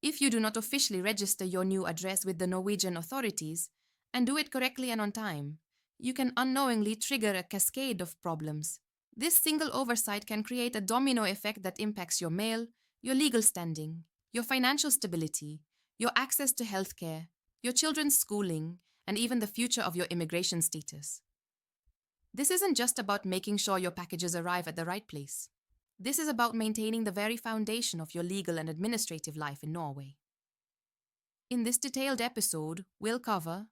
If you do not officially register your new address with the Norwegian authorities and do it correctly and on time, you can unknowingly trigger a cascade of problems. This single oversight can create a domino effect that impacts your mail, your legal standing, your financial stability, your access to healthcare, your children's schooling, and even the future of your immigration status. This isn't just about making sure your packages arrive at the right place. This is about maintaining the very foundation of your legal and administrative life in Norway. In this detailed episode, we'll cover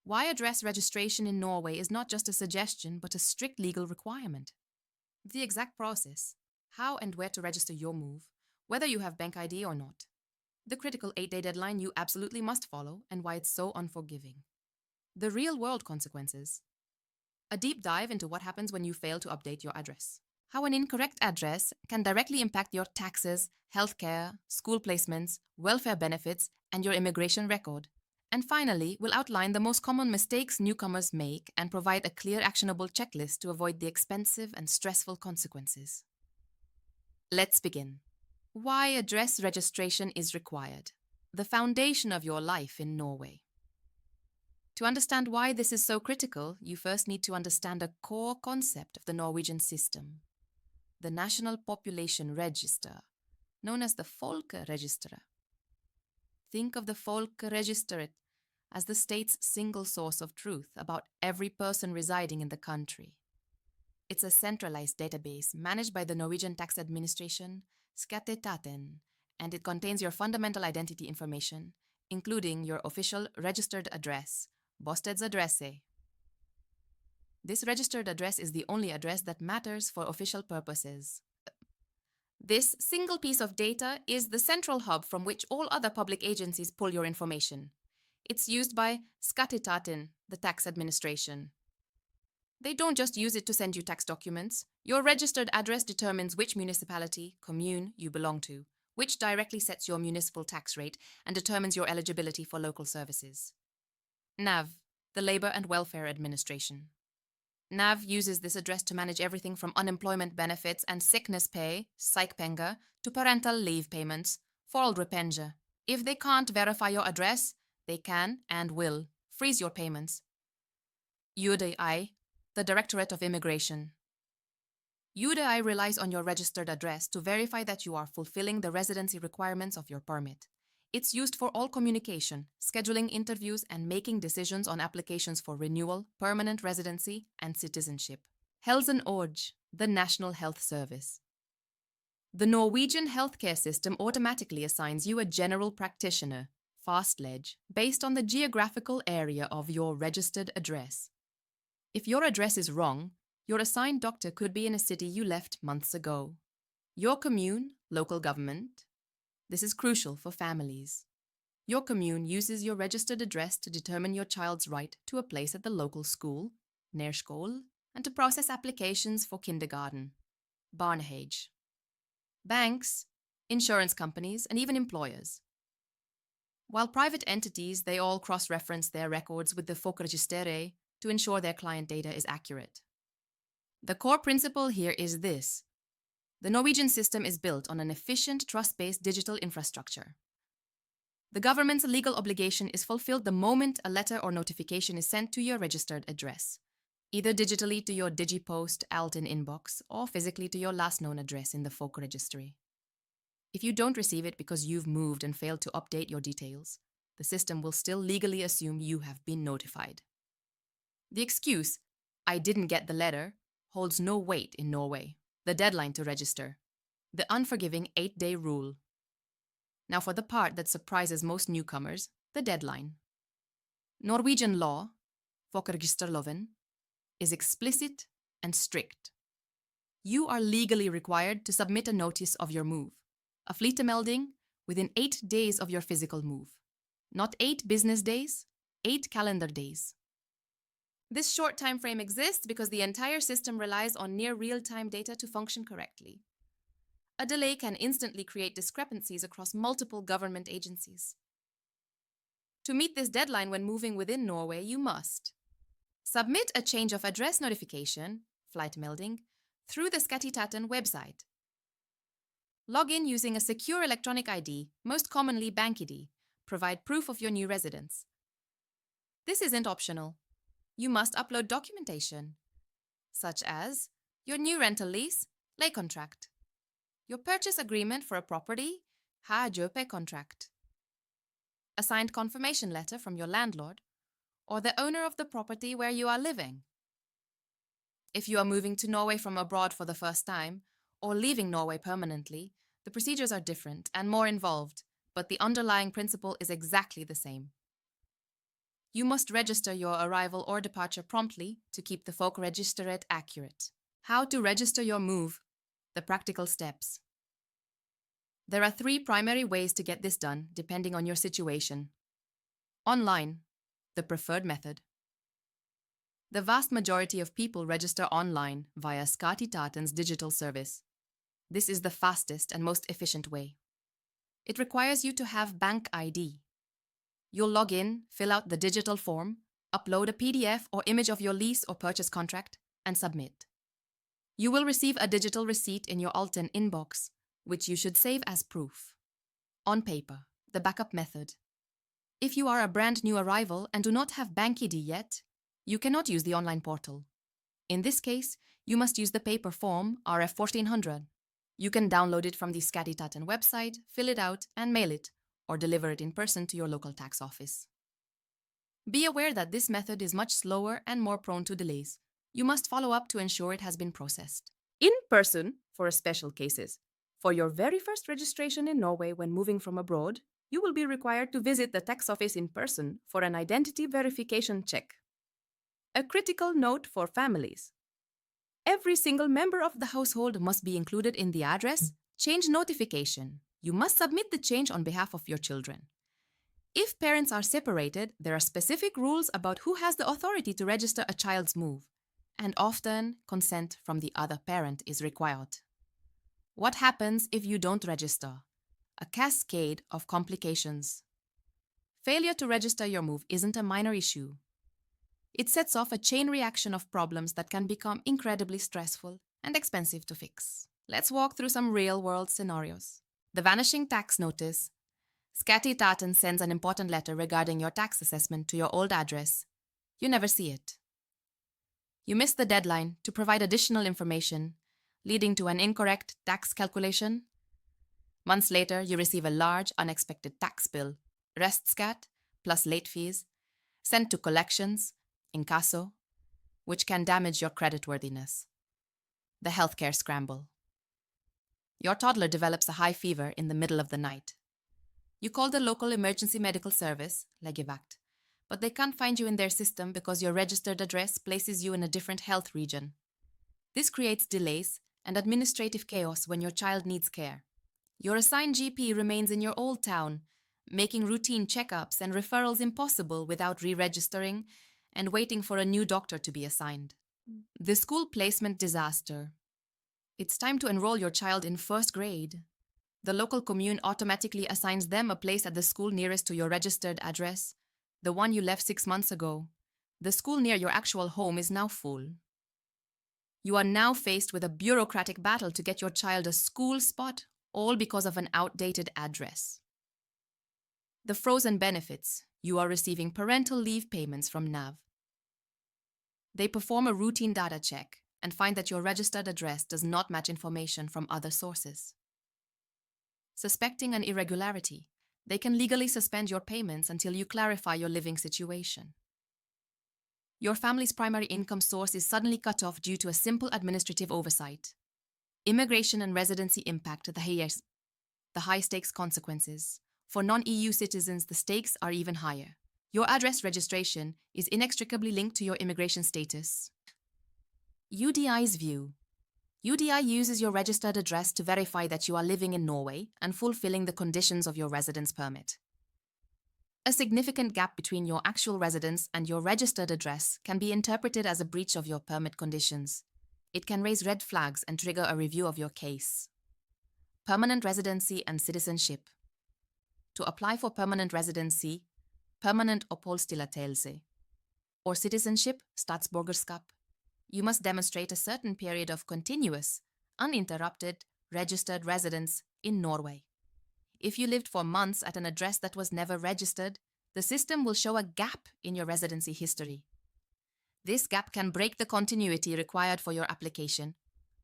why address registration in Norway is not just a suggestion but a strict legal requirement, the exact process, how and where to register your move, whether you have bank ID or not, the critical 8-day deadline you absolutely must follow and why it's so unforgiving, the real-world consequences, a deep dive into what happens when you fail to update your address, how an incorrect address can directly impact your taxes, healthcare, school placements, welfare benefits, and your immigration record. And finally, we'll outline the most common mistakes newcomers make and provide a clear, actionable checklist to avoid the expensive and stressful consequences. Let's begin. Why address registration is required. The foundation of your life in Norway. To understand why this is so critical, you first need to understand a core concept of the Norwegian system, the National Population Register, known as the Folkeregisteret. Think of the Folkeregisteret as the state's single source of truth about every person residing in the country. It's a centralized database managed by the Norwegian Tax Administration, Skatteetaten, and it contains your fundamental identity information, including your official registered address, bostedsadresse. This registered address is the only address that matters for official purposes. This single piece of data is the central hub from which all other public agencies pull your information. It's used by Skatteetaten, the tax administration. They don't just use it to send you tax documents. Your registered address determines which municipality, commune, you belong to, which directly sets your municipal tax rate and determines your eligibility for local services. NAV, the Labor and Welfare Administration. NAV uses this address to manage everything from unemployment benefits and sickness pay, sykepenger, to parental leave payments, foreldrepenger. If they can't verify your address, they can and will freeze your payments. UDI, the Directorate of Immigration. UDI relies on your registered address to verify that you are fulfilling the residency requirements of your permit. It's used for all communication, scheduling interviews, and making decisions on applications for renewal, permanent residency, and citizenship. Helsenorg, the National Health Service. The Norwegian healthcare system automatically assigns you a general practitioner, fastlege, based on the geographical area of your registered address. If your address is wrong, your assigned doctor could be in a city you left months ago. Your commune, local government. This is crucial for families. Your commune uses your registered address to determine your child's right to a place at the local school, nærskole, and to process applications for kindergarten, barnehage. Banks, insurance companies, and even employers. While private entities, they all cross-reference their records with the Folkeregisteret to ensure their client data is accurate. The core principle here is this. The Norwegian system is built on an efficient, trust-based digital infrastructure. The government's legal obligation is fulfilled the moment a letter or notification is sent to your registered address, either digitally to your DigiPost Altin inbox or physically to your last known address in the Folkeregisteret. If you don't receive it because you've moved and failed to update your details, the system will still legally assume you have been notified. The excuse, "I didn't get the letter," holds no weight in Norway. The deadline to register. The unforgiving 8-day rule. Now for the part that surprises most newcomers, the deadline. Norwegian law, Folkeregisterloven, is explicit and strict. You are legally required to submit a notice of your move, a flyttemelding, within 8 days of your physical move. Not 8 business days, 8 calendar days. This short time frame exists because the entire system relies on near real-time data to function correctly. A delay can instantly create discrepancies across multiple government agencies. To meet this deadline when moving within Norway, you must submit a change of address notification, flyttemelding, through the Skatteetaten website. Log in using a secure electronic ID, most commonly BankID. Provide proof of your new residence. This isn't optional. You must upload documentation, such as your new rental lease, lay contract, your purchase agreement for a property, ha-jope contract, a signed confirmation letter from your landlord or the owner of the property where you are living. If you are moving to Norway from abroad for the first time or leaving Norway permanently, the procedures are different and more involved, but the underlying principle is exactly the same. You must register your arrival or departure promptly to keep the Folkeregisteret accurate. How to register your move. The practical steps. There are 3 primary ways to get this done depending on your situation. Online, the preferred method. The vast majority of people register online via Skatteetatens digital service. This is the fastest and most efficient way. It requires you to have bank ID. You'll log in, fill out the digital form, upload a PDF or image of your lease or purchase contract, and submit. You will receive a digital receipt in your Alten inbox, which you should save as proof. On paper, the backup method. If you are a brand new arrival and do not have BankID yet, you cannot use the online portal. In this case, you must use the paper form RF 1400. You can download it from the Skatteetaten website, fill it out, and mail it, or deliver it in person to your local tax office. Be aware that this method is much slower and more prone to delays. You must follow up to ensure it has been processed. In person, for special cases. For your very first registration in Norway when moving from abroad, you will be required to visit the tax office in person for an identity verification check. A critical note for families. Every single member of the household must be included in the address change notification. You must submit the change on behalf of your children. If parents are separated, there are specific rules about who has the authority to register a child's move, and often consent from the other parent is required. What happens if you don't register? A cascade of complications. Failure to register your move isn't a minor issue. It sets off a chain reaction of problems that can become incredibly stressful and expensive to fix. Let's walk through some real-world scenarios. The vanishing tax notice. Skatteetaten sends an important letter regarding your tax assessment to your old address. You never see it. You miss the deadline to provide additional information, leading to an incorrect tax calculation. Months later, you receive a large, unexpected tax bill, restskatt, plus late fees, sent to collections, incasso, which can damage your creditworthiness. The healthcare scramble. Your toddler develops a high fever in the middle of the night. You call the local emergency medical service, legevakt, but they can't find you in their system because your registered address places you in a different health region. This creates delays and administrative chaos when your child needs care. Your assigned GP remains in your old town, making routine checkups and referrals impossible without re-registering and waiting for a new doctor to be assigned. The school placement disaster. It's time to enroll your child in first grade. The local commune automatically assigns them a place at the school nearest to your registered address, the one you left 6 months ago. The school near your actual home is now full. You are now faced with a bureaucratic battle to get your child a school spot, all because of an outdated address. The frozen benefits. You are receiving parental leave payments from NAV. They perform a routine data check and find that your registered address does not match information from other sources. Suspecting an irregularity, they can legally suspend your payments until you clarify your living situation. Your family's primary income source is suddenly cut off due to a simple administrative oversight. Immigration and residency impact the high-stakes consequences. For non-EU citizens, the stakes are even higher. Your address registration is inextricably linked to your immigration status. UDI's view. UDI uses your registered address to verify that you are living in Norway and fulfilling the conditions of your residence permit. A significant gap between your actual residence and your registered address can be interpreted as a breach of your permit conditions. It can raise red flags and trigger a review of your case. Permanent residency and citizenship. To apply for permanent residency, permanent oppholdstillatelse, or citizenship, statsborgerskap, you must demonstrate a certain period of continuous, uninterrupted registered residence in Norway. If you lived for months at an address that was never registered, the system will show a gap in your residency history. This gap can break the continuity required for your application,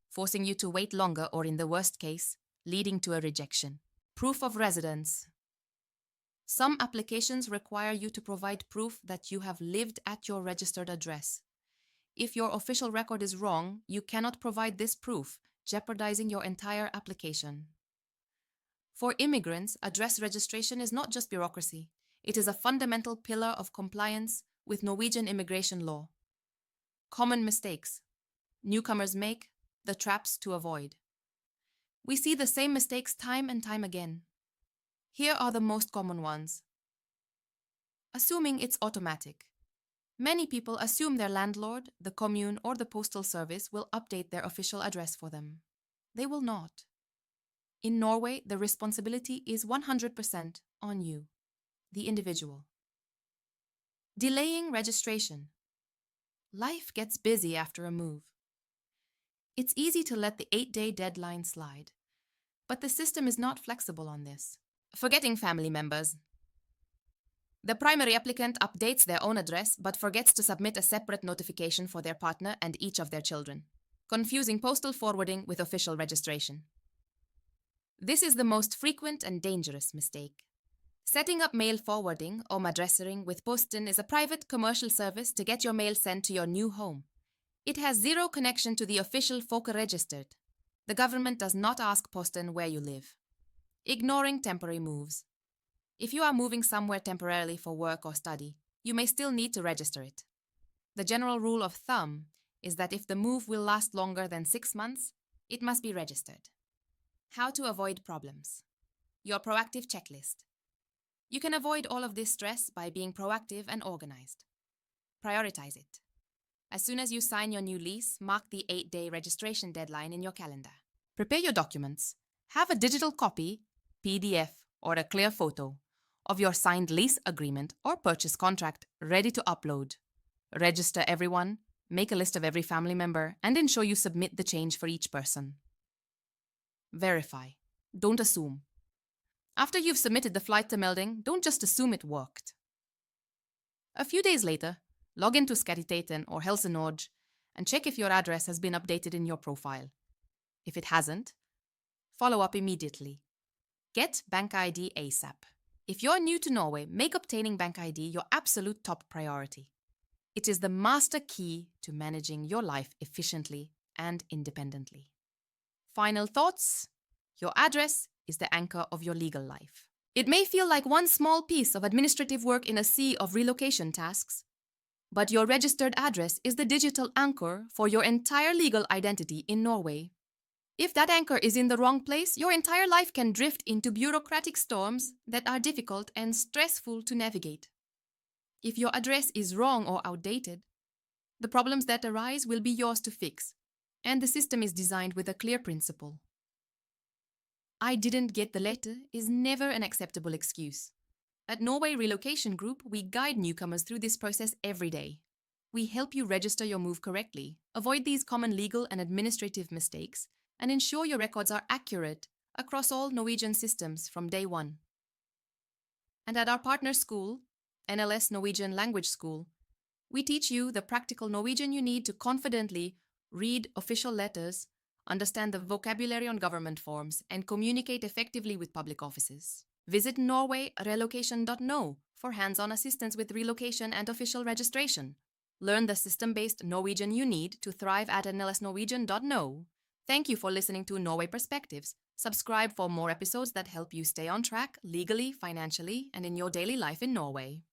forcing you to wait longer or, in the worst case, leading to a rejection. Proof of residence. Some applications require you to provide proof that you have lived at your registered address. If your official record is wrong, you cannot provide this proof, jeopardizing your entire application. For immigrants, address registration is not just bureaucracy. It is a fundamental pillar of compliance with Norwegian immigration law. Common mistakes newcomers make, the traps to avoid. We see the same mistakes time and time again. Here are the most common ones. Assuming it's automatic. Many people assume their landlord, the commune, or the postal service will update their official address for them. They will not. In Norway, the responsibility is 100% on you, the individual. Delaying registration. Life gets busy after a move. It's easy to let the 8-day deadline slide, but the system is not flexible on this. Forgetting family members. The primary applicant updates their own address but forgets to submit a separate notification for their partner and each of their children, confusing postal forwarding with official registration. This is the most frequent and dangerous mistake. Setting up mail forwarding or madressering with Posten is a private commercial service to get your mail sent to your new home. It has zero connection to the official Folkeregisteret. The government does not ask Posten where you live. Ignoring temporary moves. If you are moving somewhere temporarily for work or study, you may still need to register it. The general rule of thumb is that if the move will last longer than 6 months, it must be registered. How to avoid problems. Your proactive checklist. You can avoid all of this stress by being proactive and organized. Prioritize it. As soon as you sign your new lease, mark the 8-day registration deadline in your calendar. Prepare your documents. Have a digital copy, PDF, or a clear photo of your signed lease agreement or purchase contract ready to upload. Register everyone, make a list of every family member, and ensure you submit the change for each person. Verify. Don't assume. After you've submitted the flytmelding, don't just assume it worked. A few days later, log into Skatteetaten or Helsenorge and check if your address has been updated in your profile. If it hasn't, follow up immediately. Get Bank ID ASAP. If you're new to Norway, make obtaining Bank ID your absolute top priority. It is the master key to managing your life efficiently and independently. Final thoughts? Your address is the anchor of your legal life. It may feel like one small piece of administrative work in a sea of relocation tasks, but your registered address is the digital anchor for your entire legal identity in Norway. If that anchor is in the wrong place, your entire life can drift into bureaucratic storms that are difficult and stressful to navigate. If your address is wrong or outdated, the problems that arise will be yours to fix, and the system is designed with a clear principle. "I didn't get the letter" is never an acceptable excuse. At Norway Relocation Group, we guide newcomers through this process every day. We help you register your move correctly, avoid these common legal and administrative mistakes, and ensure your records are accurate across all Norwegian systems from day one. And at our partner school, NLS Norwegian Language School, we teach you the practical Norwegian you need to confidently read official letters, understand the vocabulary on government forms, and communicate effectively with public offices. Visit norwayrelocation.no for hands-on assistance with relocation and official registration. Learn the system-based Norwegian you need to thrive at nlsnorwegian.no. Thank you for listening to Norway Perspectives. Subscribe for more episodes that help you stay on track legally, financially, and in your daily life in Norway.